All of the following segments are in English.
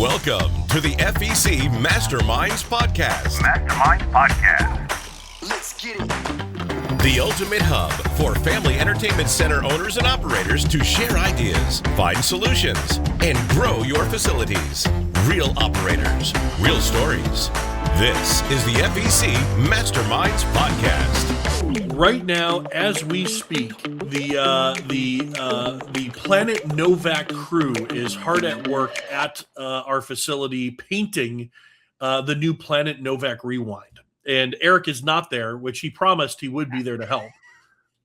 Welcome to the FEC Masterminds Podcast. Masterminds Podcast. Let's get it. The ultimate hub for family entertainment center owners and operators to share ideas, find solutions, and grow your facilities. Real operators, real stories. This is the FEC Masterminds Podcast. Right now, as we speak, the Planet Novak crew is hard at work at our facility painting the new Planet Novak Rewind. And Erik is not there, which he promised he would be there to help.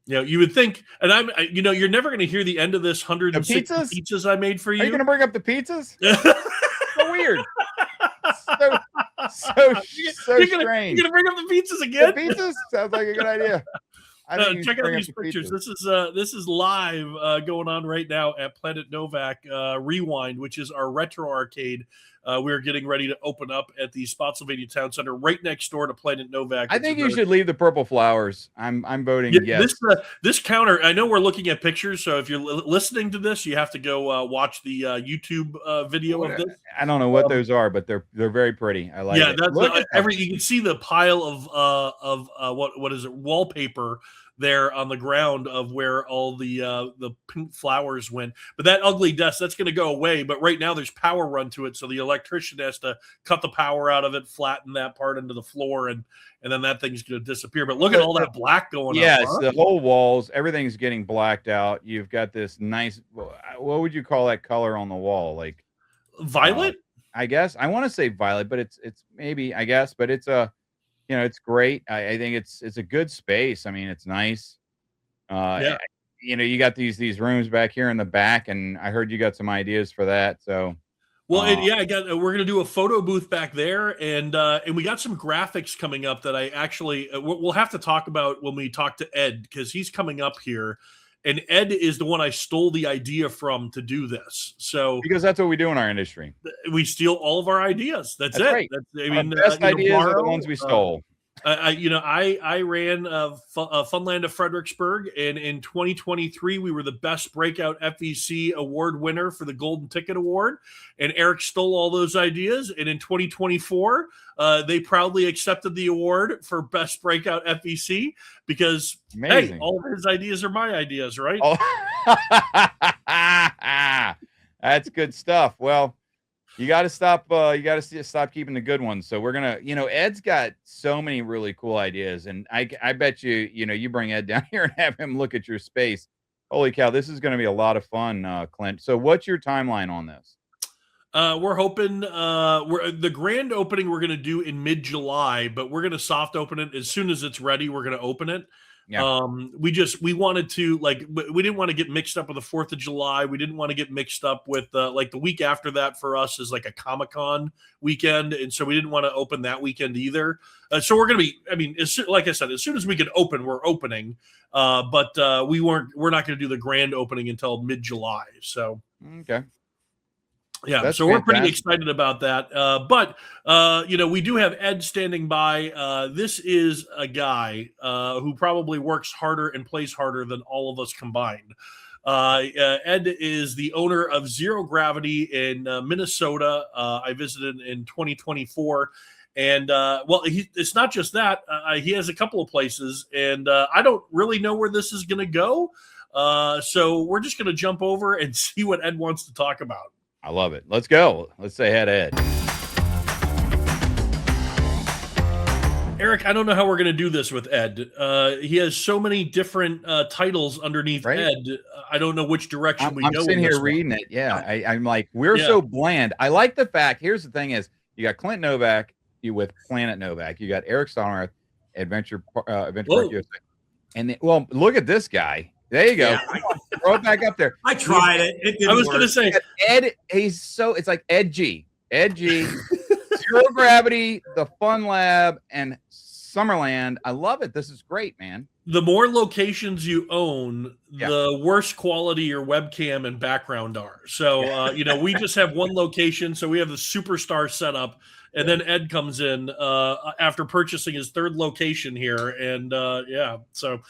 You know, you would think, and you're never going to hear the end of this 160 pizzas I made for you. Are you going to bring up the pizzas? So weird. So strange. You're going to bring up the pizzas again? The pizzas sounds like a good idea. Check out these pictures. This is live going on right now at Planet Novak Rewind, which is our retro arcade. We're getting ready to open up at the Spotsylvania Town Center, right next door to Planet Novak. I think you should leave the purple flowers. I'm voting yes. This counter. I know we're looking at pictures, so if you're listening to this, you have to go watch the YouTube video of this. I don't know what those are, but they're very pretty. I like. Yeah, it. That's you can see the pile of what is it, wallpaper there on the ground of where all the pink flowers went. But that ugly desk, that's going to go away. But right now there's power run to it, so the electrician has to cut the power out of it, flatten that part into the floor, and then that thing's going to disappear. But look at all that black going on. Yes, the whole walls, everything's getting blacked out. You've got this nice, what would you call that color on the wall? Like violet? I guess. I want to say violet, but it's maybe, I guess, but it's it's great. I think it's a good space. I mean, it's nice. Yeah. You got these rooms back here in the back, and I heard you got some ideas for that. So, well, we're gonna do a photo booth back there, and we got some graphics coming up that I actually we'll have to talk about when we talk to Ed, because he's coming up here. And Ed is the one I stole the idea from to do this. So because that's what we do in our industry. We steal all of our ideas. That's it. Right. Our best ideas are the ones we stole. I ran Funland of Fredericksburg, and in 2023 we were the best breakout FEC award winner for the Golden Ticket Award. And Erik stole all those ideas, and in 2024 they proudly accepted the award for best breakout FEC because hey, all of his ideas are my ideas, right? That's good stuff. Well, you got to stop. You got to stop keeping the good ones. So we're gonna, Ed's got so many really cool ideas, and I bet you bring Ed down here and have him look at your space. Holy cow, this is going to be a lot of fun, Clint. So what's your timeline on this? We're hoping the grand opening we're going to do in mid-July, but we're going to soft open it as soon as it's ready. We're going to open it. Yeah. We wanted to, we didn't want to get mixed up with the 4th of July. We didn't want to get mixed up with the week after that for us is like a Comic-Con weekend. And so we didn't want to open that weekend either. So we're going to be, like I said, as soon as we can open, we're opening. But we're not going to do the grand opening until mid-July. So, okay. Yeah, that's so fantastic. We're pretty excited about that. But we do have Ed standing by. This is a guy who probably works harder and plays harder than all of us combined. Ed is the owner of Zero Gravity in Minnesota. I visited in 2024. And, it's not just that. He has a couple of places, and I don't really know where this is going to go. So we're just going to jump over and see what Ed wants to talk about. I love it. Let's go. Let's say hi to Ed. Erik, I don't know how we're going to do this with Ed. He has so many different titles underneath Ed. I don't know which direction we go. I'm sitting here reading it. Yeah, I'm like, we're so bland. I like the fact. Here's the thing: is you got Clint Novak, with Planet Novak. You got Erik Stottlemyer, Adventure Park USA. And look at this guy. There you go. Yeah. Throw it back up there. I tried it. It didn't I was going to say Ed. It's like Ed G. Zero Gravity, the Fun Lab, and Summerland. I love it. This is great, man. The more locations you own, the worse quality your webcam and background are. So, we just have one location. So we have the superstar setup. And then Ed comes in after purchasing his third location here. And so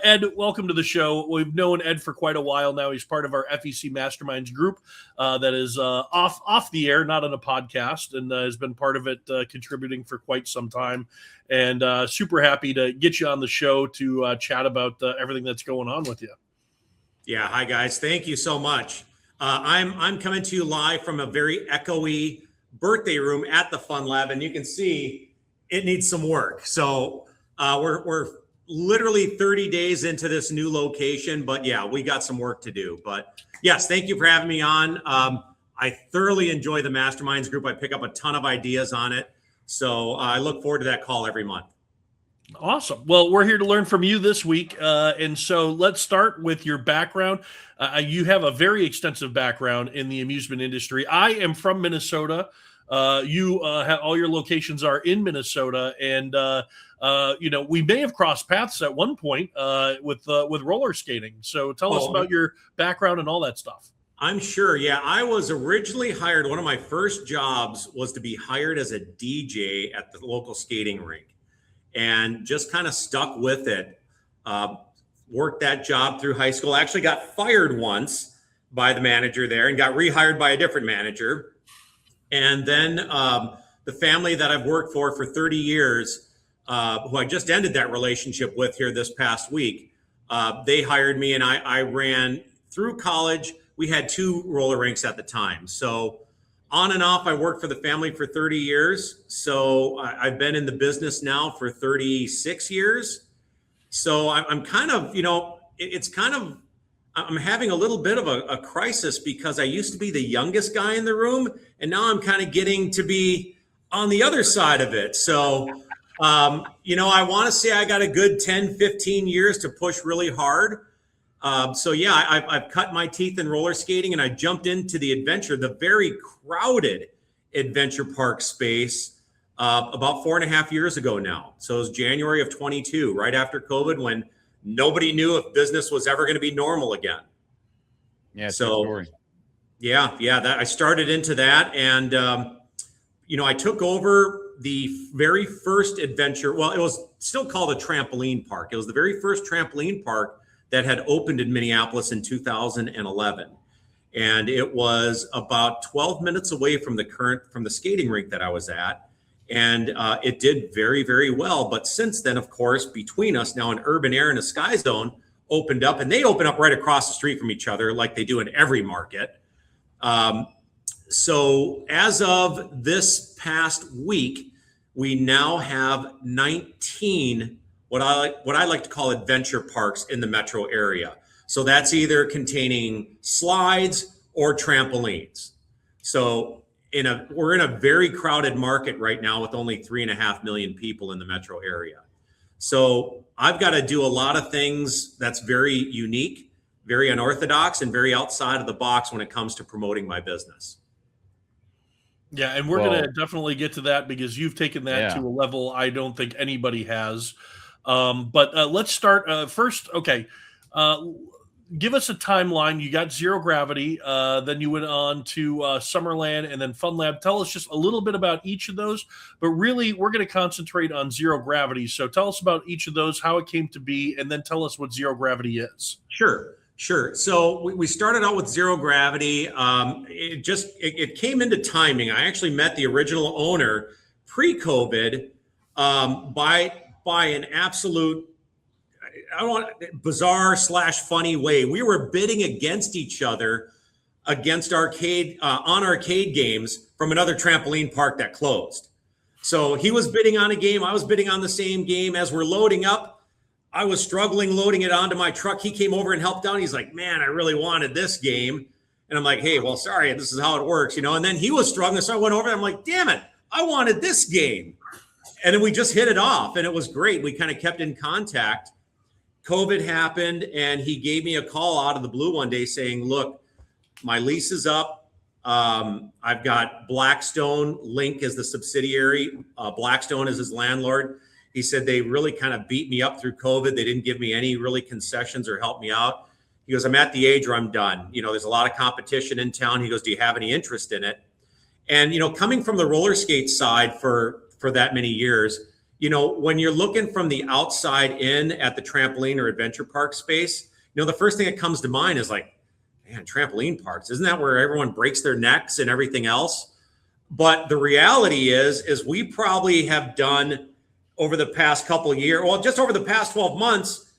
Ed, welcome to the show. We've known Ed for quite a while now. He's part of our FEC Masterminds group that is off the air, not on a podcast, and has been part of it, contributing for quite some time. And super happy to get you on the show to chat about everything that's going on with you. Yeah. Hi, guys. Thank you so much. I'm coming to you live from a very echoey birthday room at the Fun Lab, and you can see it needs some work. So we're literally 30 days into this new location, but yeah, we got some work to do. But yes, thank you for having me on. I thoroughly enjoy the Masterminds group. I pick up a ton of ideas on it. So I look forward to that call every month. Awesome. Well, we're here to learn from you this week. And so let's start with your background. You have a very extensive background in the amusement industry. I am from Minnesota. You have all your locations are in Minnesota, and we may have crossed paths at one point with roller skating. So tell us about your background and all that stuff. I'm sure. Yeah, I was originally hired. One of my first jobs was to be hired as a DJ at the local skating rink, and just kind of stuck with it. Worked that job through high school. Actually got fired once by the manager there and got rehired by a different manager. And then the family that I've worked for 30 years, who I just ended that relationship with here this past week, they hired me, and I ran through college. We had 2 roller rinks at the time. So on and off, I worked for the family for 30 years. So I've been in the business now for 36 years. So I'm kind of, I'm having a little bit of a crisis, because I used to be the youngest guy in the room, and now I'm kind of getting to be on the other side of it. So, I want to say I got a good 10, 15 years to push really hard. I've cut my teeth in roller skating, and I jumped into the very crowded adventure park space about 4.5 years ago now. So it was January of 22, right after COVID, when nobody knew if business was ever going to be normal again. Yeah. So I started into that, and I took over the very first adventure. Well, it was still called a trampoline park. It was the very first trampoline park that had opened in Minneapolis in 2011. And it was about 12 minutes away from the skating rink that I was at. And it did very, very well. But since then, of course, between us now, an urban air and a sky zone opened up, and they open up right across the street from each other, like they do in every market. So as of this past week, we now have 19 what I like to call adventure parks in the metro area. So that's either containing slides or trampolines. So we're in a very crowded market right now with only 3.5 million people in the metro area. So I've got to do a lot of things that's very unique, very unorthodox, and very outside of the box when it comes to promoting my business. Yeah, and we're going to definitely get to that, because you've taken that to a level I don't think anybody has. But let's start first. Okay. Give us a timeline. You got Zero Gravity, then you went on to Summerland, and then Fun Lab. Tell us just a little bit about each of those, but really we're going to concentrate on Zero Gravity. So tell us about each of those, how it came to be, and then tell us what Zero Gravity is. Sure. So we started out with Zero Gravity. It came into timing. I actually met the original owner pre-COVID by an absolute, bizarre / funny way. We were bidding against each other against arcade games from another trampoline park that closed. So he was bidding on a game, I was bidding on the same game. As we're loading up, I was struggling loading it onto my truck. He came over and helped out. He's like, man, I really wanted this game. And I'm like, hey, well, sorry, this is how it works, And then he was struggling. So I went over and I'm like, damn it, I wanted this game. And then we just hit it off, and it was great. We kind of kept in contact. COVID happened, and he gave me a call out of the blue one day saying, look, my lease is up. I've got Blackstone. Link is the subsidiary. Blackstone is his landlord. He said they really kind of beat me up through COVID. They didn't give me any really concessions or help me out. He goes, I'm at the age where I'm done. There's a lot of competition in town. He goes, do you have any interest in it? And, coming from the roller skate side for that many years, when you're looking from the outside in at the trampoline or adventure park space, the first thing that comes to mind is like, man, trampoline parks, isn't that where everyone breaks their necks and everything else? But the reality is we probably have done over the past couple of years, well, just over the past 12 months,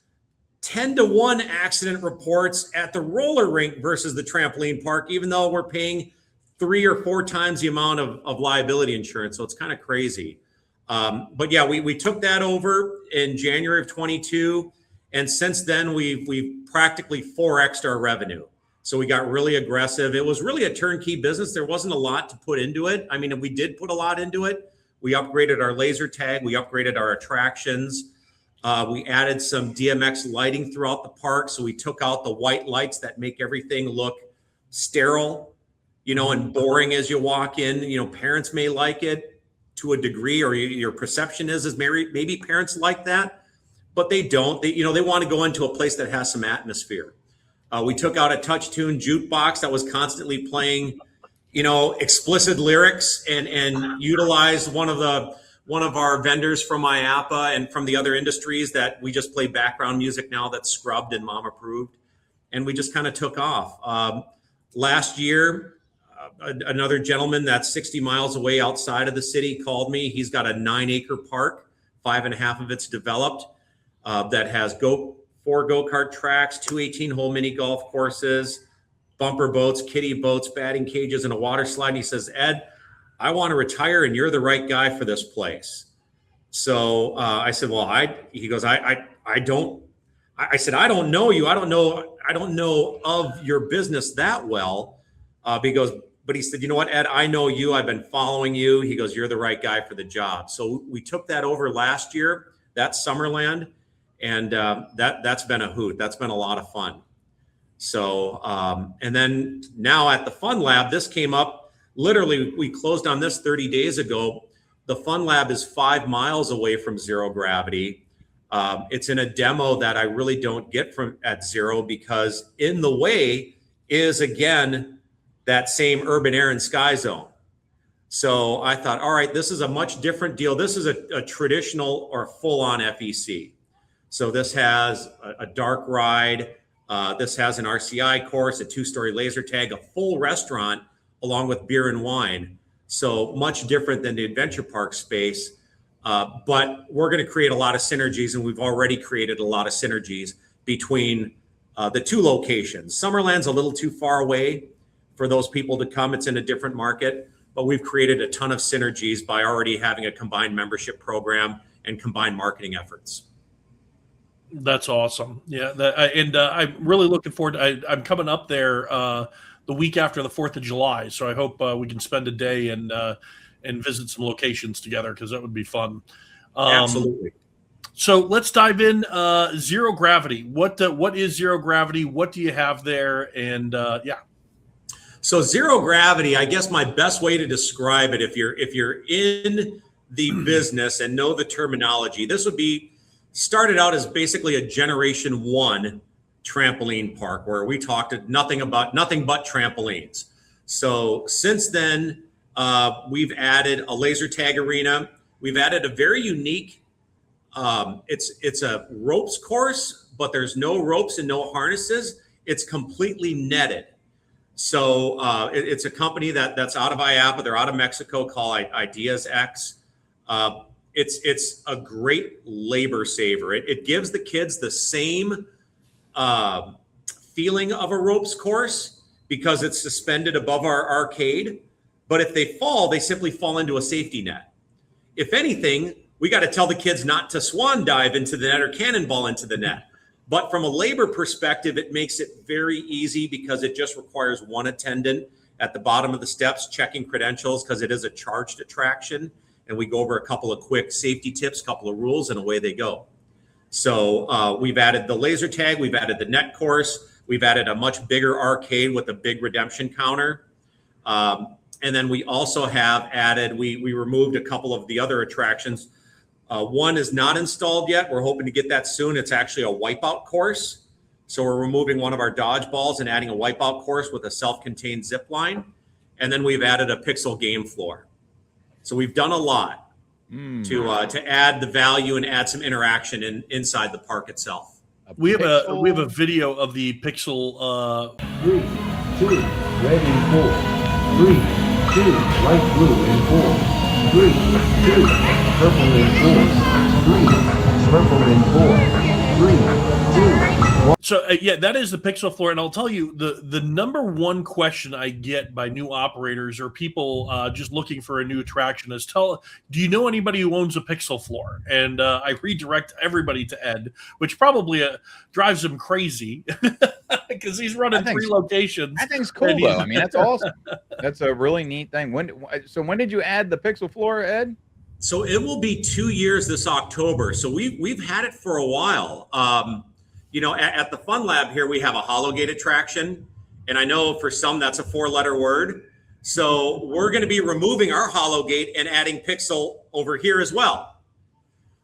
10-to-1 accident reports at the roller rink versus the trampoline park, even though we're paying 3 or 4 times the amount of liability insurance. So it's kind of crazy. But yeah, we took that over in January of 22. And since then, we've practically 4x'd our revenue. So we got really aggressive. It was really a turnkey business. There wasn't a lot to put into it. I mean, we did put a lot into it. We upgraded our laser tag. We upgraded our attractions. We added some DMX lighting throughout the park. So we took out the white lights that make everything look sterile, and boring as you walk in. Parents may like it to a degree, or your perception is maybe parents like that, but they don't. They want to go into a place that has some atmosphere. We took out a touch tune jukebox that was constantly playing, explicit lyrics, and utilized one of our vendors from IAPA and from the other industries that we just play background music now that's scrubbed and mom approved. And we just kind of took off. Last year, another gentleman that's 60 miles away outside of the city called me. He's got a 9-acre park, 5.5 of it's developed, that has 4 go-kart tracks, 2 18-hole mini golf courses, bumper boats, kiddie boats, batting cages, and a water slide. And he says, Ed, I want to retire, and you're the right guy for this place. So I said, well, he goes, I said, I don't know you. I don't know of your business that well. But he said, you know what, Ed, I know you. I've been following you. He goes, you're the right guy for the job. So we took that over last year. That's Summerland. And that's been a hoot. That's been a lot of fun. So, and then now at the Fun Lab, this came up, literally, we closed on this 30 days ago. The Fun Lab is 5 miles away from Zero Gravity. It's in a demo that I really don't get at Zero, because in the way is, again, that same urban air and sky zone. So I thought, all right, this is a much different deal. This is a traditional or full-on FEC. So this has a dark ride. This has an RCI course, a 2-story laser tag, a full restaurant, along with beer and wine. So much different than the adventure park space. But we're going to create a lot of synergies, and we've already created a lot of synergies between the 2 locations. Summerland's a little too far away for those people to come. It's in a different market, but we've created a ton of synergies by already having a combined membership program and combined marketing efforts. That's awesome. Yeah. I'm really looking forward to, I'm coming up there the week after the 4th of July. So I hope we can spend a day and visit some locations together, because that would be fun. Absolutely. So let's dive in. Zero Gravity. What is Zero Gravity? What do you have there? And yeah. So Zero Gravity, I guess my best way to describe it, if you're in the business and know the terminology, this would be started out as basically a generation 1 trampoline park, where we talked nothing but trampolines. So since then, we've added a laser tag arena. We've added a very unique, it's a ropes course, but there's no ropes and no harnesses. It's completely netted. So it's a company that's out of IAPA. They're out of Mexico, called Ideas X. It's a great labor saver. It gives the kids the same feeling of a ropes course, because it's suspended above our arcade. But if they fall, they simply fall into a safety net. If anything, we got to tell the kids not to swan dive into the net or cannonball into the net. But from a labor perspective, it makes it very easy, because it just requires 1 attendant at the bottom of the steps checking credentials, because it is a charged attraction. And we go over a couple of quick safety tips, couple of rules, and away they go. So we've added the laser tag. We've added the net course. We've added a much bigger arcade with a big redemption counter. And then we also have added, we removed a couple of the other attractions. One is not installed yet. We're hoping to get that soon. It's actually a wipeout course. So we're removing one of our dodgeballs and adding a wipeout course with a self-contained zip line. And then we've added a pixel game floor. So we've done a lot to add the value and add some interaction inside the park itself. We have a video of the pixel. 3, 2, red and 4. 3, 2, light blue and 4. 3, 2, purple and 4. 3, purple and 4. 3, 2. So that is the pixel floor, and I'll tell you the number one question I get by new operators or people just looking for a new attraction is, do you know anybody who owns a pixel floor? And I redirect everybody to Ed, which probably drives him crazy because he's running 3 locations. That thing's cool though. I mean, that's awesome. That's a really neat thing. When did you add the pixel floor, Ed? So it will be 2 years this October. So we've had it for a while. At the Fun Lab here, we have a Hollowgate attraction. And I know for some that's a 4-letter word. So we're going to be removing our Hollowgate and adding Pixel over here as well.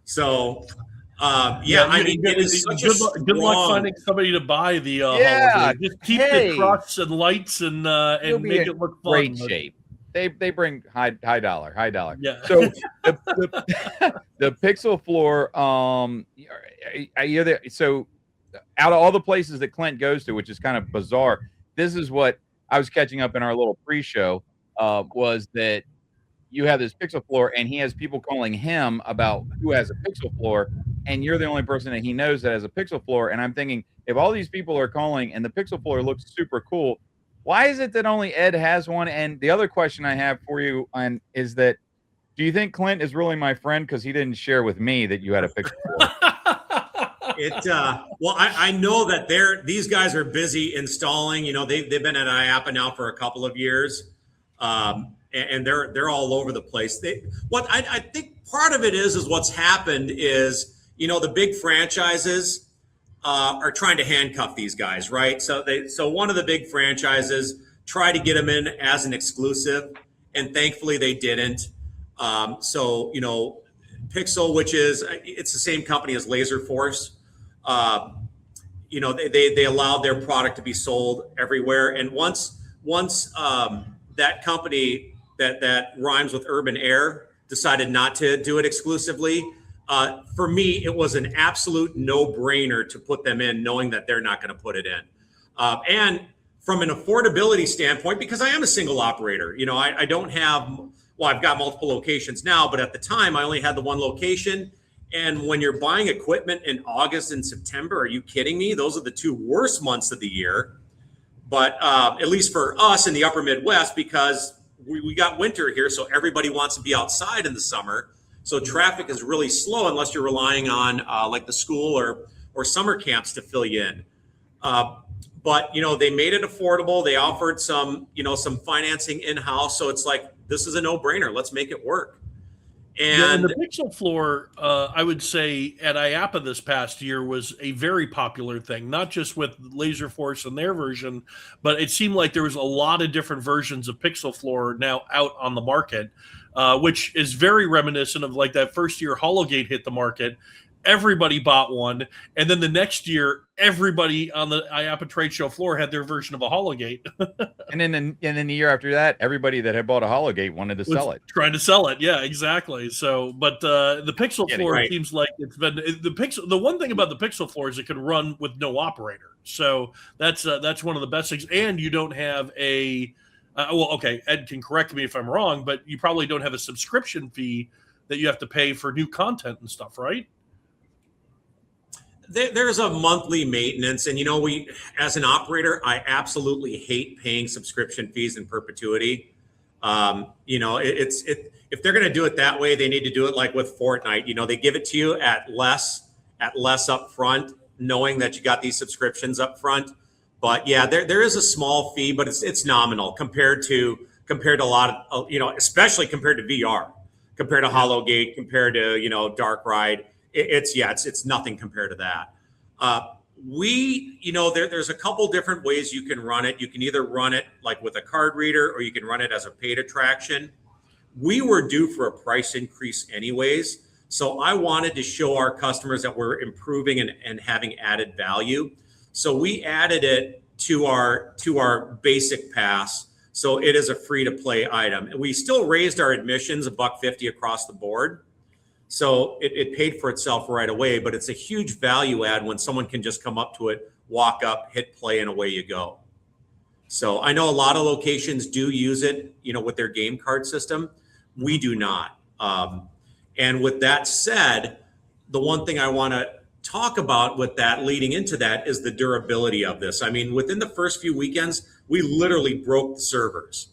So, good luck finding somebody to buy the Hollowgate. Just keep the trucks and lights and make it look fun. Great shape. They bring high dollar. Yeah. So the pixel floor, so out of all the places that Clint goes to, which is kind of bizarre, this is what I was catching up in our little pre-show, was that you have this pixel floor and he has people calling him about who has a pixel floor, and you're the only person that he knows that has a pixel floor. And I'm thinking, if all these people are calling and the pixel floor looks super cool, why is it that only Ed has one? And the other question I have for you is that, do you think Clint is really my friend because he didn't share with me that you had a pixel floor? I know that these guys are busy installing. They've been at IAPA now for a couple of years, and they're all over the place. I think part of it is what's happened is the big franchises are trying to handcuff these guys, right? So one of the big franchises tried to get them in as an exclusive, and thankfully they didn't. Pixel, which it's the same company as Laser Force. They allowed their product to be sold everywhere. And once that company that rhymes with Urban Air decided not to do it exclusively, for me, it was an absolute no-brainer to put them in, knowing that they're not going to put it in. And from an affordability standpoint, because I am a single operator, I don't have, I've got multiple locations now, but at the time I only had the one location. And when you're buying equipment in August and September, are you kidding me? Those are the 2 worst months of the year. But at least for us in the upper Midwest, because we got winter here, so everybody wants to be outside in the summer. So traffic is really slow unless you're relying on like the school or summer camps to fill you in. But they made it affordable. They offered some financing in-house. So it's like, this is a no-brainer. Let's make it work. And the pixel floor, I would say at IAPA this past year was a very popular thing, not just with Laser Force and their version, but it seemed like there was a lot of different versions of pixel floor now out on the market, which is very reminiscent of like that first year Hollowgate hit the market. Everybody bought one, and then the next year, everybody on the IAPA trade show floor had their version of a Hollowgate. and then the year after that, everybody that had bought a Hollowgate wanted to sell it. Trying to sell it, yeah, exactly. So, but the pixel floor seems like it's been the pixel. The one thing about the pixel floor is it can run with no operator. So that's one of the best things, and you don't have a. Ed can correct me if I'm wrong, but you probably don't have a subscription fee that you have to pay for new content and stuff, right? There's a monthly maintenance, and we, as an operator, I absolutely hate paying subscription fees in perpetuity. If they're going to do it that way, they need to do it like with Fortnite. They give it to you at less up front, knowing that you got these subscriptions up front. But yeah, there is a small fee, but it's nominal compared to a lot of especially compared to VR, compared to Hollowgate, compared to Dark Ride. It's nothing compared to that. There's a couple different ways you can run it. You can either run it like with a card reader, or you can run it as a paid attraction. We were due for a price increase anyways. So I wanted to show our customers that we're improving and having added value. So we added it to our basic pass. So it is a free to play item. And we still raised our admissions $1.50 across the board. So it paid for itself right away, but it's a huge value add when someone can just come up to it, walk up, hit play, and away you go. So I know a lot of locations do use it, with their game card system. We do not. And with that said, the one thing I want to talk about with that leading into that is the durability of this. I mean, within the first few weekends, we literally broke the servers.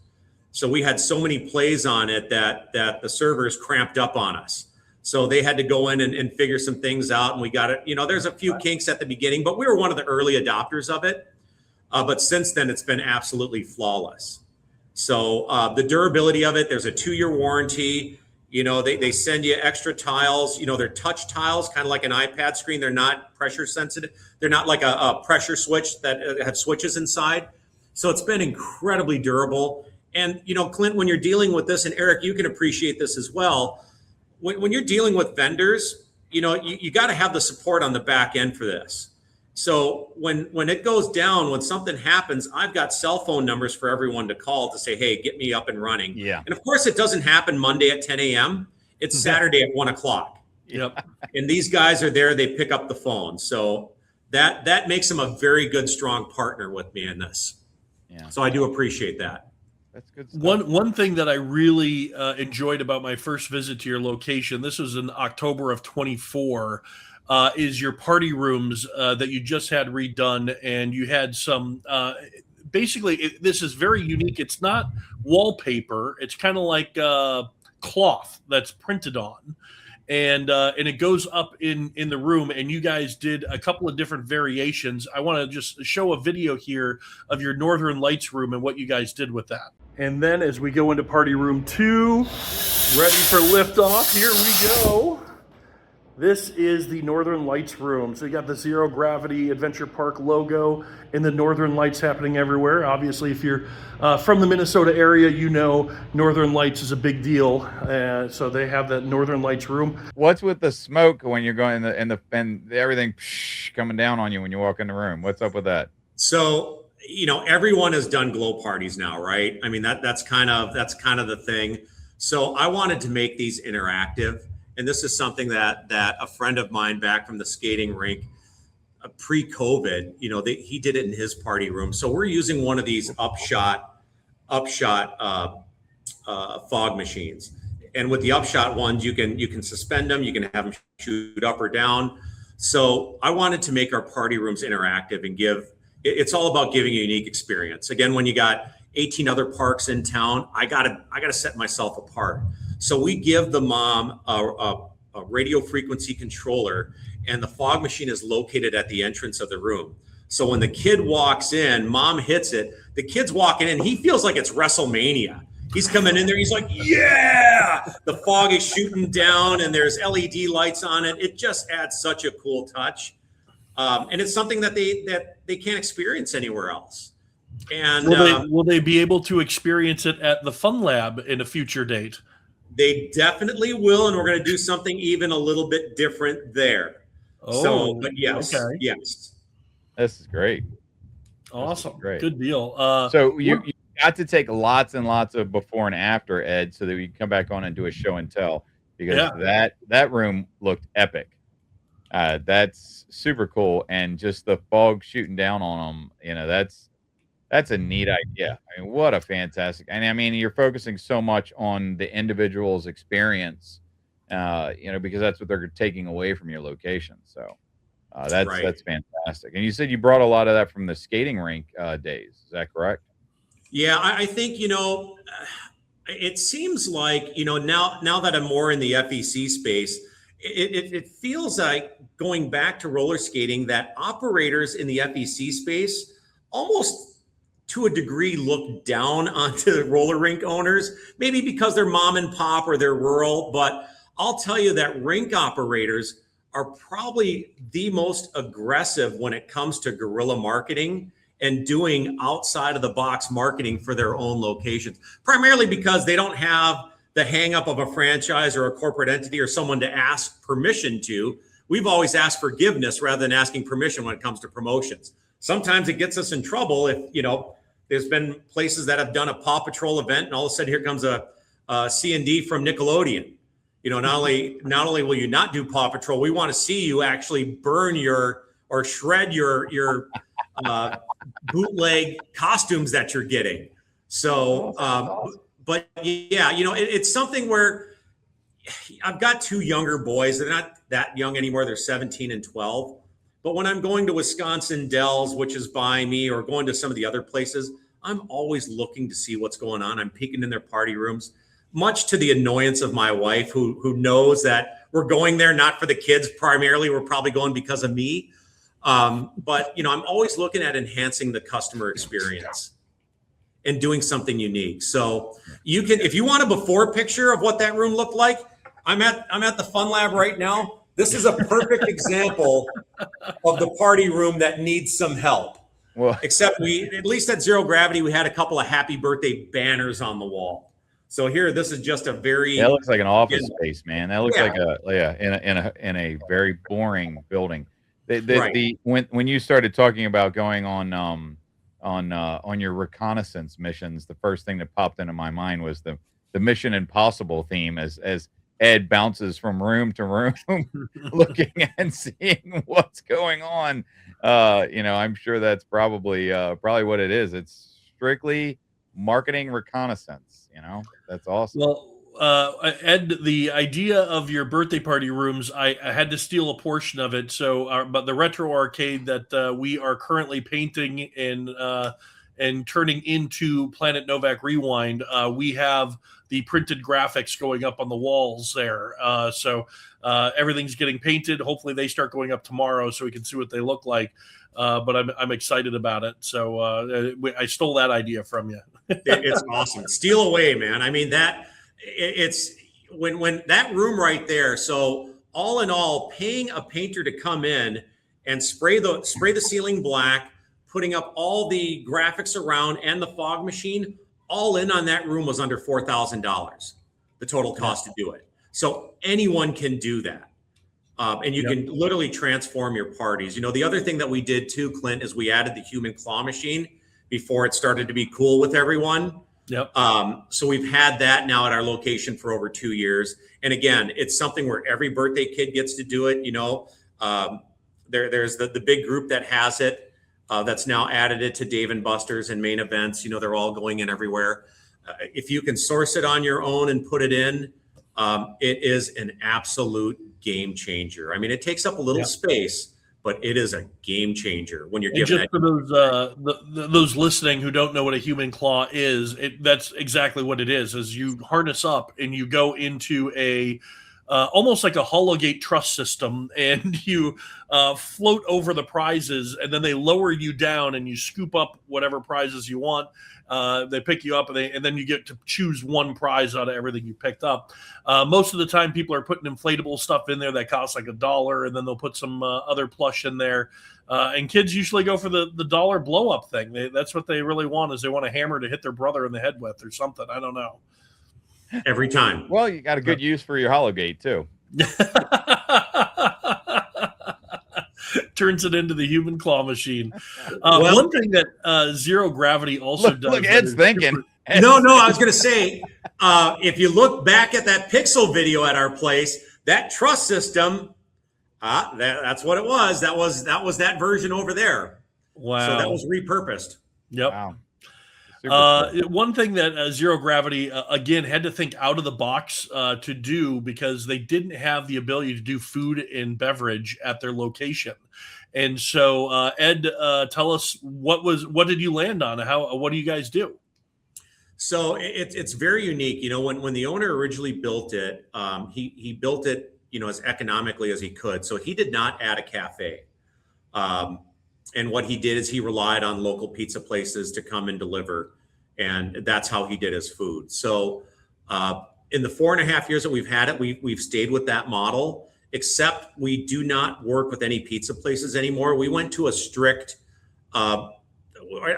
So we had so many plays on it that the servers cramped up on us. So they had to go in and figure some things out. And we got it, there's a few kinks at the beginning, but we were one of the early adopters of it. But since then, it's been absolutely flawless. So the durability of it, there's a 2-year warranty. They send you extra tiles. They're touch tiles, kind of like an iPad screen. They're not pressure sensitive. They're not like a pressure switch that have switches inside. So it's been incredibly durable. And, Clint, when you're dealing with this, and Erik, you can appreciate this as well. When you're dealing with vendors, you got to have the support on the back end for this. So when it goes down, when something happens, I've got cell phone numbers for everyone to call to say, hey, get me up and running. Yeah. And of course, it doesn't happen Monday at 10 a.m. It's Saturday at 1 o'clock. Yep. And these guys are there. They pick up the phone. So that makes them a very good, strong partner with me in this. Yeah. So I do appreciate that. That's good stuff. One thing that I really enjoyed about my first visit to your location, this was in October of 24, is your party rooms that you just had redone, and you had some. Basically, this is very unique. It's not wallpaper. It's kind of like cloth that's printed on, and it goes up in the room. And you guys did a couple of different variations. I want to just show a video here of your Northern Lights room and what you guys did with that. And then as we go into party room 2, ready for liftoff, here we go. This is the Northern Lights room. So you got the Zero Gravity Adventure Park logo and the Northern Lights happening everywhere. Obviously, if you're from the Minnesota area, Northern Lights is a big deal. So they have that Northern Lights room. What's with the smoke when you're going and everything coming down on you when you walk in the room? What's up with that? So, everyone has done glow parties now, right? I mean, that's kind of the thing. So I wanted to make these interactive. And this is something that a friend of mine back from the skating rink pre-COVID, he did it in his party room. So we're using one of these upshot fog machines. And with the upshot ones, you can suspend them, you can have them shoot up or down. So I wanted to make our party rooms interactive and it's all about giving a unique experience. Again, when you got 18 other parks in town, I gotta set myself apart. So we give the mom a radio frequency controller, and the fog machine is located at the entrance of the room. So when the kid walks in, mom hits it, the kid's walking in, he feels like it's WrestleMania. He's coming in there, he's like, yeah! The fog is shooting down and there's LED lights on it. It just adds such a cool touch. And it's something that they can't experience anywhere else. And will they be able to experience it at the Fun Lab in a future date? They definitely will, and we're going to do something even a little bit different there. But yes, okay. Yes. This is great. Awesome. Great. Good deal. So you got to take lots and lots of before and after, Ed, so that we can come back on and do a show and tell, because that room looked epic. That's super cool. And just the fog shooting down on them, that's a neat idea. I mean, what a fantastic, and I mean, you're focusing so much on the individual's experience, because that's what they're taking away from your location. So that's fantastic. And you said you brought a lot of that from the skating rink days. Is that correct? Yeah, I think, it seems like, now that I'm more in the FEC space, it feels like going back to roller skating that operators in the FEC space almost to a degree look down onto the roller rink owners, maybe because they're mom and pop or they're rural. But I'll tell you that rink operators are probably the most aggressive when it comes to guerrilla marketing and doing outside of the box marketing for their own locations, primarily because they don't have the hang up of a franchise or a corporate entity or someone to ask permission to. We've always asked forgiveness rather than asking permission when it comes to promotions. Sometimes it gets us in trouble if, there's been places that have done a Paw Patrol event and all of a sudden here comes a C&D from Nickelodeon. Not only will you not do Paw Patrol, we want to see you actually burn or shred your bootleg costumes that you're getting. So, but yeah, it's something where I've got 2 younger boys. They're not that young anymore. They're 17 and 12. But when I'm going to Wisconsin Dells, which is by me, or going to some of the other places, I'm always looking to see what's going on. I'm peeking in their party rooms, much to the annoyance of my wife, who knows that we're going there not for the kids primarily. We're probably going because of me. But I'm always looking at enhancing the customer experience and doing something unique. So you can, if you want a before picture of what that room looked like, I'm at the Fun Lab right now. This is a perfect example of the party room that needs some help. Well, Except at least at Zero Gravity, we had a couple of happy birthday banners on the wall. So here, this is just a very. That looks like an office space, man. That looks like in a very boring building. When you started talking about going on your reconnaissance missions, the first thing that popped into my mind was the Mission Impossible theme as Ed bounces from room to room, looking and seeing what's going on. I'm sure that's probably what it is. It's strictly marketing reconnaissance. That's awesome. Well, Ed, the idea of your birthday party rooms, I had to steal a portion of it. So, but the retro arcade that we are currently painting and turning into Planet Novak Rewind, we have the printed graphics going up on the walls there. So everything's getting painted. Hopefully they start going up tomorrow so we can see what they look like. But I'm excited about it. So I stole that idea from you. It's awesome. Steal away, man. I mean, it's when that room right there. So all in all, paying a painter to come in and spray the ceiling black, putting up all the graphics around and the fog machine, all in on that room was under $4,000, the total cost to do it. So anyone can do that. And you can literally transform your parties. The other thing that we did too, Clint, is we added the human claw machine before it started to be cool with everyone. Yep. So we've had that now at our location for over 2 years. And again, it's something where every birthday kid gets to do it. There's the big group that has it. That's now added it to Dave & Buster's and main events. They're all going in everywhere. If you can source it on your own and put it in, it is an absolute game changer. I mean, it takes up a little space, but it is a game changer when you're given. Just for those listening who don't know what a human claw is, that's exactly what it is. As you harness up and you go into a almost like a hologate truss system, and you float over the prizes, and then they lower you down and you scoop up whatever prizes you want. They pick you up, and then you get to choose one prize out of everything you picked up. Most of the time people are putting inflatable stuff in there that costs like $1, and then they'll put some other plush in there. And kids usually go for the dollar blow up thing. That's what they really want, is they want a hammer to hit their brother in the head with or something. I don't know. Every time. Well, you got a good use for your hologate too. Turns it into the human claw machine. One thing that Zero Gravity also does. Look, Ed's thinking. No, I was going to say, if you look back at that Pixel video at our place, that truss system, that's what it was. That was that version over there. Wow. So that was repurposed. Yep. Wow. One thing that Zero Gravity, again, had to think out of the box to do, because they didn't have the ability to do food and beverage at their location. And so, Ed, tell us, what did you land on? What do you guys do? So it's very unique. When the owner originally built it, he built it, as economically as he could. So he did not add a cafe. And what he did is he relied on local pizza places to come and deliver. And that's how he did his food. So in the 4.5 years that we've had it, we've stayed with that model, except we do not work with any pizza places anymore. We went to a strict, I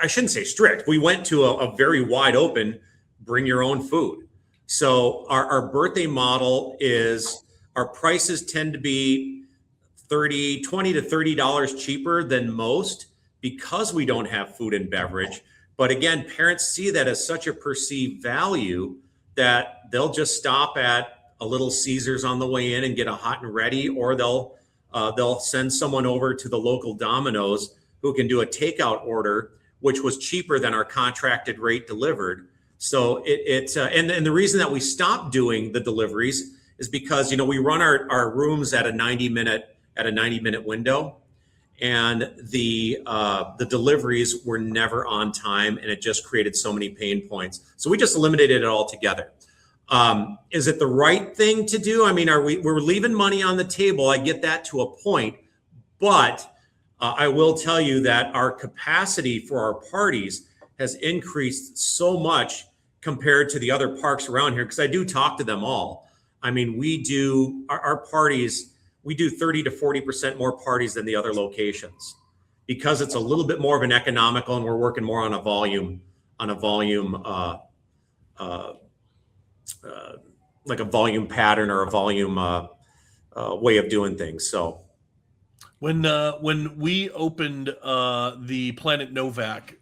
shouldn't say strict. We went to a very wide open, bring your own food. So our birthday model is our prices tend to be $20 to $30 cheaper than most because we don't have food and beverage. But again, parents see that as such a perceived value that they'll just stop at a Little Caesars on the way in and get a hot and ready, or they'll send someone over to the local Domino's who can do a takeout order, which was cheaper than our contracted rate delivered. So and the reason that we stopped doing the deliveries is because, you know, we run our rooms at a 90-minute window, and the deliveries were never on time, and it just created so many pain points. So we just eliminated it altogether. Is it the right thing to do? I mean, we're leaving money on the table. I get that to a point, but I will tell you that our capacity for our parties has increased so much compared to the other parks around here, because I do talk to them all. I mean, we do our parties, we do 30 to 40% more parties than the other locations, because it's a little bit more of an economical, and we're working more on a volume like a volume pattern or a volume way of doing things. So when we opened the Planet Novak,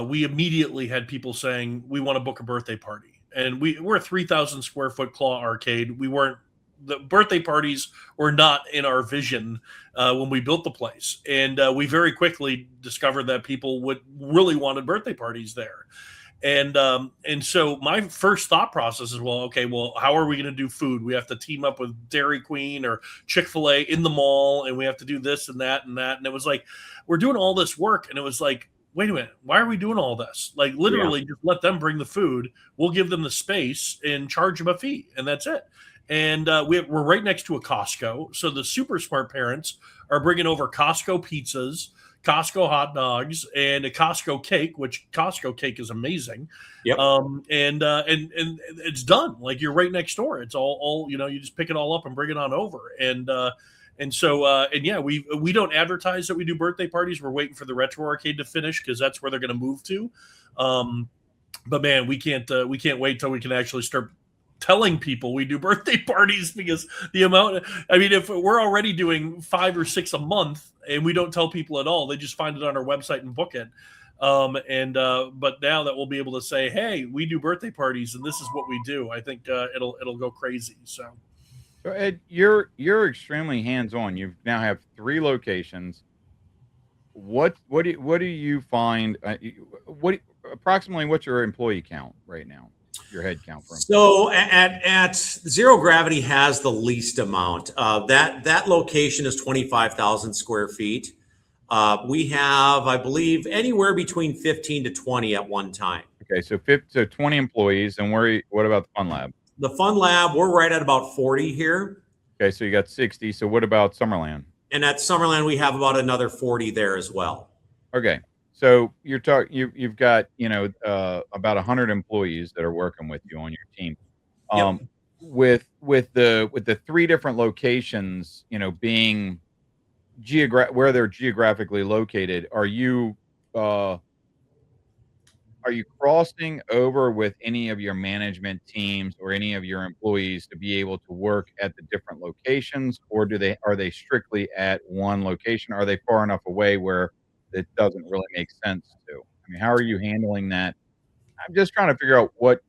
we immediately had people saying, we want to book a birthday party. And we're a 3,000 square foot claw arcade. The birthday parties were not in our vision when we built the place. And we very quickly discovered that people really wanted birthday parties there. And so my first thought process is, well, how are we going to do food? We have to team up with Dairy Queen or Chick-fil-A in the mall, and we have to do this and that and that. And it was like, we're doing all this work. And it was like, wait a minute, why are we doing all this? Like, literally just let them bring the food. We'll give them the space and charge them a fee, and that's it. And we're right next to a Costco. So the super smart parents are bringing over Costco pizzas, Costco hot dogs, and a Costco cake, which Costco cake is amazing. Yep. And it's done. Like, you're right next door. It's all you just pick it all up and bring it on over. And so we don't advertise that we do birthday parties. We're waiting for the retro arcade to finish, because that's where they're going to move to. But man, we can't wait till we can actually start telling people we do birthday parties, because the amount, I mean, if we're already doing 5 or 6 a month and we don't tell people at all, they just find it on our website and book it. But now that we'll be able to say, hey, we do birthday parties and this is what we do, I think it'll go crazy. So Ed, you're extremely hands-on. You now have 3 locations. What do you find? Approximately what's your employee count right now? Your head count for them. So at Zero Gravity has the least amount. That location is 25,000 square feet. We have, I believe, anywhere between 15 to 20 at one time. Okay, so 20 employees. And what about the Fun Lab? The Fun Lab, we're right at about 40 here. Okay, so you got 60. So what about Summerland? And at Summerland, we have about another 40 there as well. Okay. So you've got, about 100 employees that are working with you on your team. Yep. With the 3 different locations, being where they're geographically located, are you crossing over with any of your management teams or any of your employees to be able to work at the different locations, or are they strictly at one location? Are they far enough away where it doesn't really make sense to? I mean, how are you handling that? I'm just trying to figure out what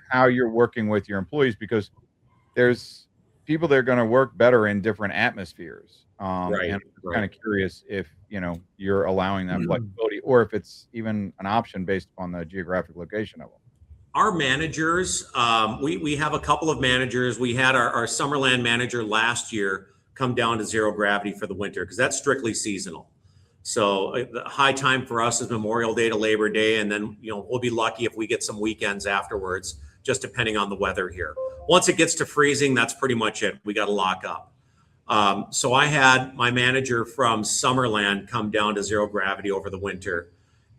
how you're working with your employees, because there's people that are going to work better in different atmospheres. Right. And I'm kind of curious if, you're allowing that flexibility, or if it's even an option based upon the geographic location of them. Our managers, we have a couple of managers. We had our Summerland manager last year come down to Zero Gravity for the winter, because that's strictly seasonal. So the high time for us is Memorial Day to Labor Day, and then we'll be lucky if we get some weekends afterwards, just depending on the weather here. Once it gets to freezing, that's pretty much it. We got to lock up. So I had my manager from Summerland come down to Zero Gravity over the winter,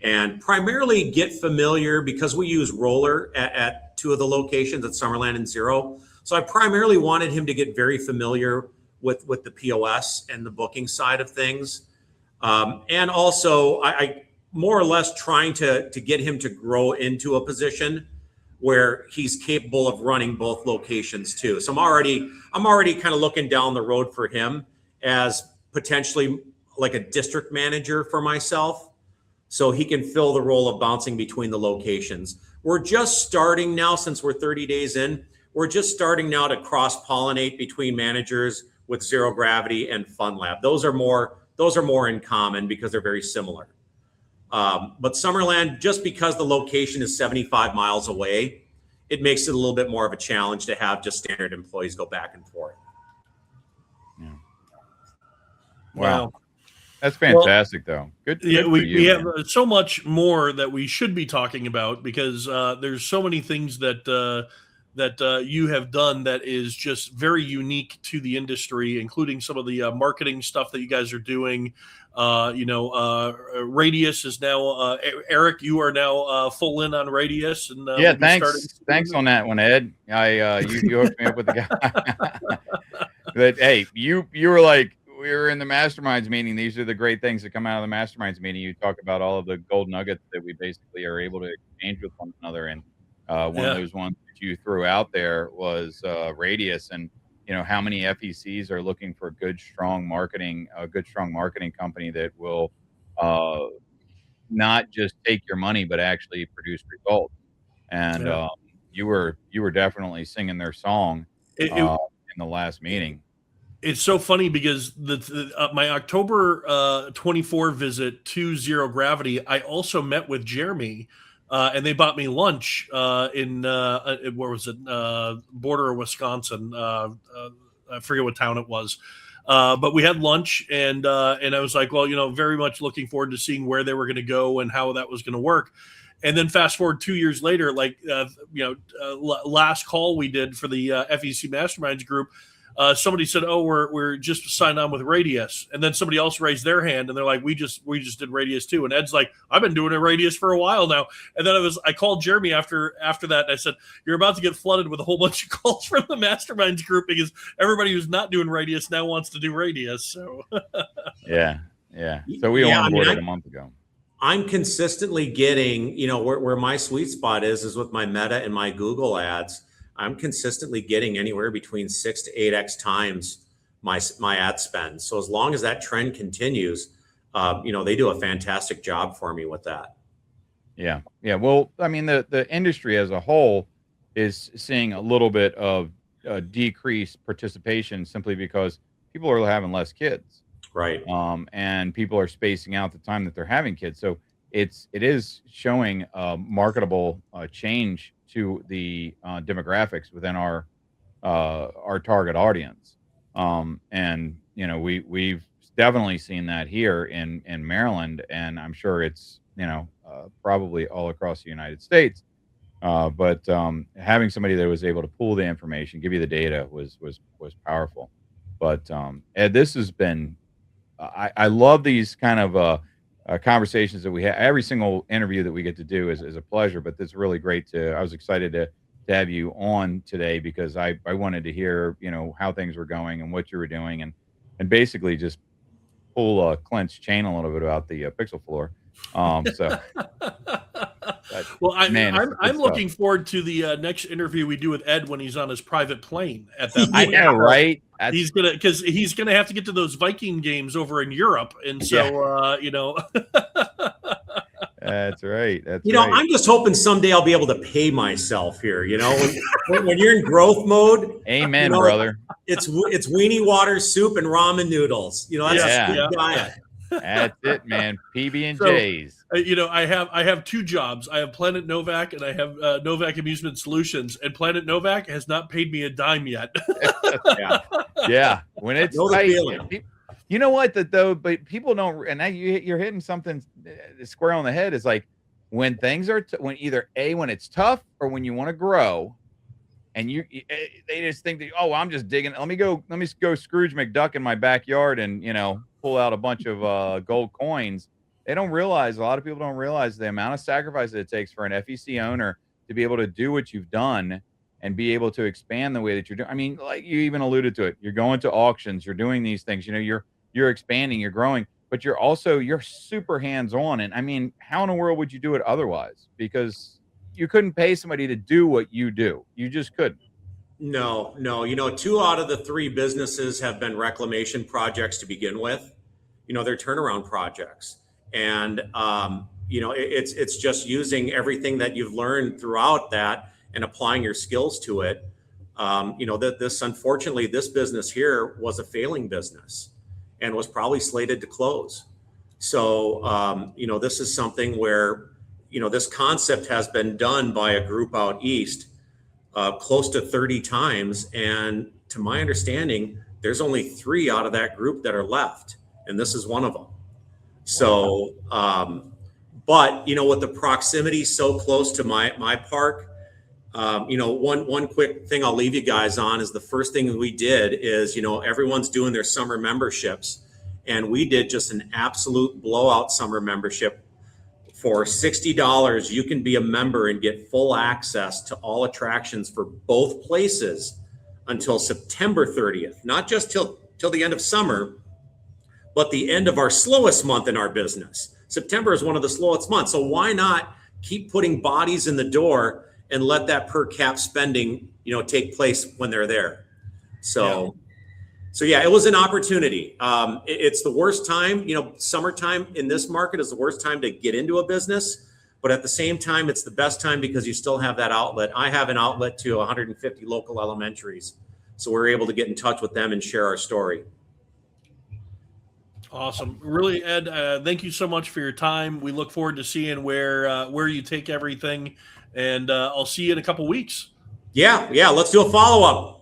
and primarily get familiar, because we use roller at 2 of the locations, at Summerland and Zero. So I primarily wanted him to get very familiar with the POS and the booking side of things. And also I more or less trying to get him to grow into a position where he's capable of running both locations too. So I'm already kind of looking down the road for him as potentially like a district manager for myself, so he can fill the role of bouncing between the locations. We're just starting now, since we're 30 days in, we're just starting now to cross-pollinate between managers with Zero Gravity and Fun Lab. Those are more in common because they're very similar. But Summerland, just because the location is 75 miles away, it makes it a little bit more of a challenge to have just standard employees go back and forth. Yeah. Wow. That's fantastic, though. Good. Yeah, good we have man. so much more that we should be talking about, because there's so many things that you have done that is just very unique to the industry, including some of the marketing stuff that you guys are doing. Radius is now Erik. You are now full in on Radius, and Yeah, thanks on that one, Ed. You hooked me up with the guy. But hey, you were like, we were in the Masterminds meeting. These are the great things that come out of the Masterminds meeting. You talk about all of the gold nuggets that we basically are able to exchange with one another. And one of those ones that you threw out there was Radius, and how many FECs are looking for a good strong marketing company that will not just take your money but actually produce results. And you were definitely singing their song in the last meeting. It's so funny because my October 24 visit to Zero Gravity, I also met with Jeremy, and they bought me lunch in where was it? Border of Wisconsin. I forget what town it was, but we had lunch, and I was like, well, very much looking forward to seeing where they were going to go and how that was going to work. And then fast forward 2 years later, last call we did for the FEC Masterminds group. Somebody said, "Oh, we're just signed on with Radius," and then somebody else raised their hand, and they're like, "We just did Radius too." And Ed's like, "I've been doing a Radius for a while now." And then I called Jeremy after that, and I said, "You're about to get flooded with a whole bunch of calls from the Masterminds group because everybody who's not doing Radius now wants to do Radius." So yeah. So we onboarded a month ago. I'm consistently getting, where my sweet spot is with my Meta and my Google ads. I'm consistently getting anywhere between 6 to 8x times my ad spend. So as long as that trend continues, they do a fantastic job for me with that. Yeah. Well, I mean, the industry as a whole is seeing a little bit of decreased participation simply because people are having less kids. Right. And people are spacing out the time that they're having kids. So it is showing a marketable change to the demographics within our target audience. And we've definitely seen that here in Maryland, and I'm sure it's probably all across the United States. But having somebody that was able to pull the information, give you the data was powerful. But Ed, this has been I love these kind of conversations that we have. Every single interview that we get to do is a pleasure, but it's really great I was excited to have you on today because I wanted to hear, how things were going and what you were doing and basically just pull Clint's chain a little bit about the pixel floor. Well, I'm looking forward to the next interview we do with Ed when he's on his private plane at that point. I know, right? He's gonna have to get to those Viking games over in Europe, and so That's right. I'm just hoping someday I'll be able to pay myself here. When you're in growth mode. Amen, brother. It's weenie water, soup, and ramen noodles. That's a good diet. That's it, man. PB&Js. I have two jobs. I have Planet Novak and I have Novak Amusement Solutions. And Planet Novak has not paid me a dime yet. Yeah. When it's tight, you know what? But people don't. And now you're hitting something square on the head. Is like when things are when it's tough or when you want to grow, and they just think that I'm just digging. Let me go Scrooge McDuck in my backyard and pull out a bunch of gold coins. A lot of people don't realize the amount of sacrifice that it takes for an FEC owner to be able to do what you've done and be able to expand the way that you're doing. I mean, like you even alluded to it, you're going to auctions, you're doing these things, you're expanding, you're growing, but you're super hands-on. And I mean, how in the world would you do it otherwise? Because couldn't pay somebody to do what you do. You just couldn't. No. 2 out of the 3 businesses have been reclamation projects to begin with. They're turnaround projects. And, it's just using everything that you've learned throughout that and applying your skills to it. Unfortunately, this business here was a failing business and was probably slated to close. So, this is something where, this concept has been done by a group out east close to 30 times. And to my understanding, there's only 3 out of that group that are left. And this is one of them. So, but, with the proximity so close to my park, one quick thing I'll leave you guys on is the first thing we did is, everyone's doing their summer memberships. And we did just an absolute blowout summer membership. For $60, you can be a member and get full access to all attractions for both places until September 30th. Not just till the end of summer, but the end of our slowest month in our business. September is one of the slowest months. So why not keep putting bodies in the door and let that per cap spending, take place when they're there. So it was an opportunity. It's the worst time, summertime in this market is the worst time to get into a business, but at the same time, it's the best time because you still have that outlet. I have an outlet to 150 local elementaries. So we're able to get in touch with them and share our story. Awesome. Really, Ed, thank you so much for your time. We look forward to seeing where you take everything, and I'll see you in a couple weeks. Yeah. Let's do a follow-up.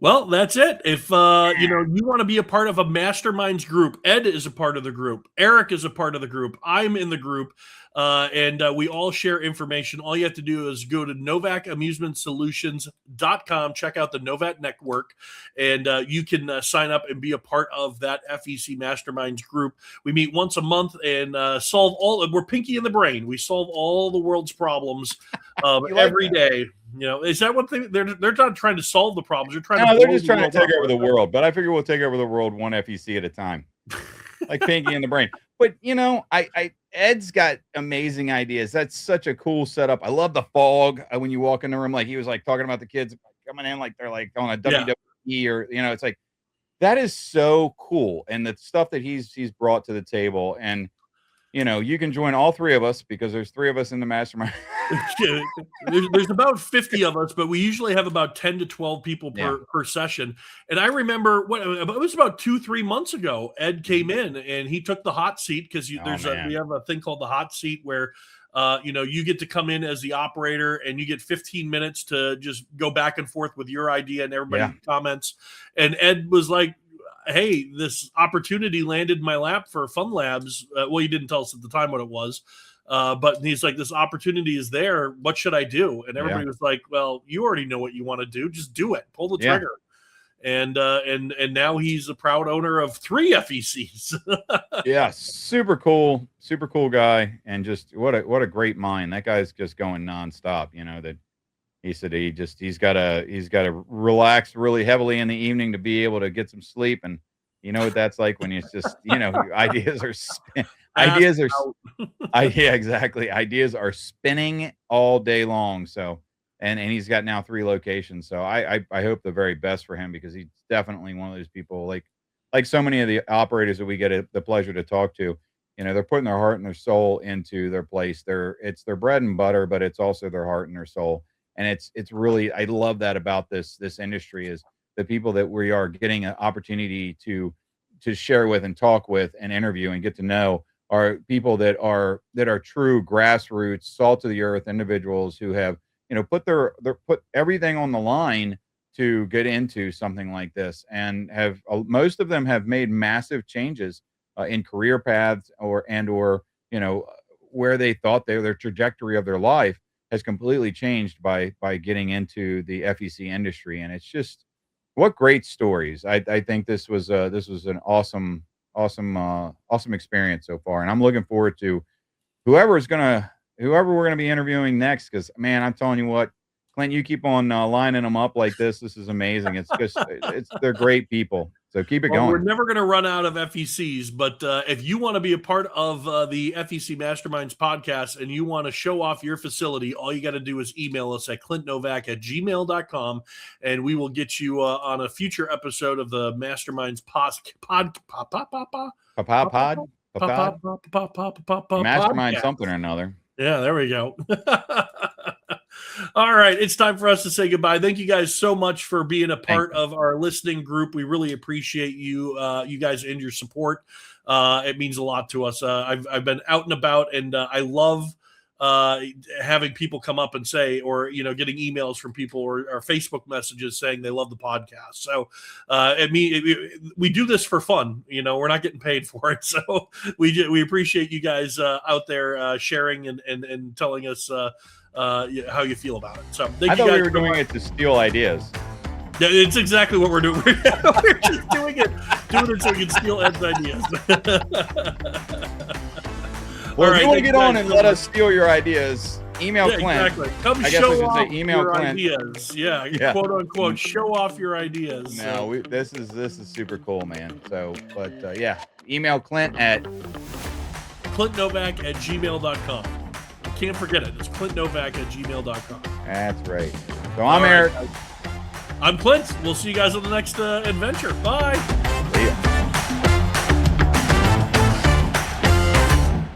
Well, that's it. If you want to be a part of a masterminds group, Ed is a part of the group. Erik is a part of the group. I'm in the group. And we all share information. All you have to do is go to novakamusementsolutions.com, check out the Novak network, and you can sign up and be a part of that FEC Masterminds group. We meet once a month and we're pinky in the brain. We solve all the world's problems every day. Is that one thing? They're not trying to solve the problems. They're just trying to take over the world. But I figure we'll take over the world one FEC at a time, like pinky in the brain. But Ed's got amazing ideas. That's such a cool setup. I love the fog when you walk in the room. Like he was like talking about the kids coming in like they're like on a WWE or it's like that is so cool. And the stuff that he's brought to the table, and you can join all 3 of us because there's 3 of us in the mastermind. there's about 50 of us, but we usually have about 10 to 12 people per session. And I remember it was about 2-3 months ago, Ed came in and he took the hot seat because we have a thing called the hot seat where you get to come in as the operator and you get 15 minutes to just go back and forth with your idea and everybody comments. And Ed was like, hey, this opportunity landed in my lap for Fun Labs. Well, he didn't tell us at the time what it was. But he's like, this opportunity is there. What should I do? And everybody was like, well, you already know what you want to do. Just do it. Pull the trigger. And now he's a proud owner of 3 FECs. Super cool guy. And just what a great mind. That guy's just going nonstop. That he said he's got to relax really heavily in the evening to be able to get some sleep. And you know what that's like when it's just, ideas are spinning all day long. So, and he's got now 3 locations. So I hope the very best for him because he's definitely one of those people like so many of the operators that we get the pleasure to talk to, they're putting their heart and their soul into their place. It's their bread and butter, but it's also their heart and their soul. And it's really, I love that about this industry is the people that we are getting an opportunity to share with and talk with and interview and get to know are people that are true grassroots, salt of the earth individuals who have, put put everything on the line to get into something like this, and have most of them have made massive changes in career paths or where they thought their trajectory of their life has completely changed by getting into the FEC industry. And it's just what great stories. I think this was an awesome experience so far, and I'm looking forward to whoever we're going to be interviewing next, because man, I'm telling you what, Clint, you keep on lining them up like this. This is amazing. It's just, they're great people. So keep it going. We're never going to run out of FECs, but if you want to be a part of the FEC Masterminds podcast and you want to show off your facility, all you got to do is email us at clintnovak@gmail.com, and we will get you on a future episode of the Masterminds Mastermind something or another. Yeah, there we go. All right, it's time for us to say goodbye. Thank you guys so much for being a part of our listening group. We really appreciate you guys and your support. It means a lot to us. I've been out and about, and I love having people come up and say, or getting emails from people or Facebook messages saying they love the podcast. So we do this for fun. We're not getting paid for it, so we appreciate you guys out there sharing and telling us how you feel about it. So I thought we were doing it to steal ideas. Yeah, it's exactly what we're doing. We're just doing it so we can steal Ed's ideas. Well, if you want to get on and let us steal your ideas, email Clint. Exactly. Come show off your ideas. Yeah, quote unquote, show off your ideas. No, this is super cool, man. So, but email Clint at clintnovak@gmail.com. Can't forget it. It's clintnovak@gmail.com. That's right. So I'm Erik. I'm Clint. We'll see you guys on the next adventure. Bye.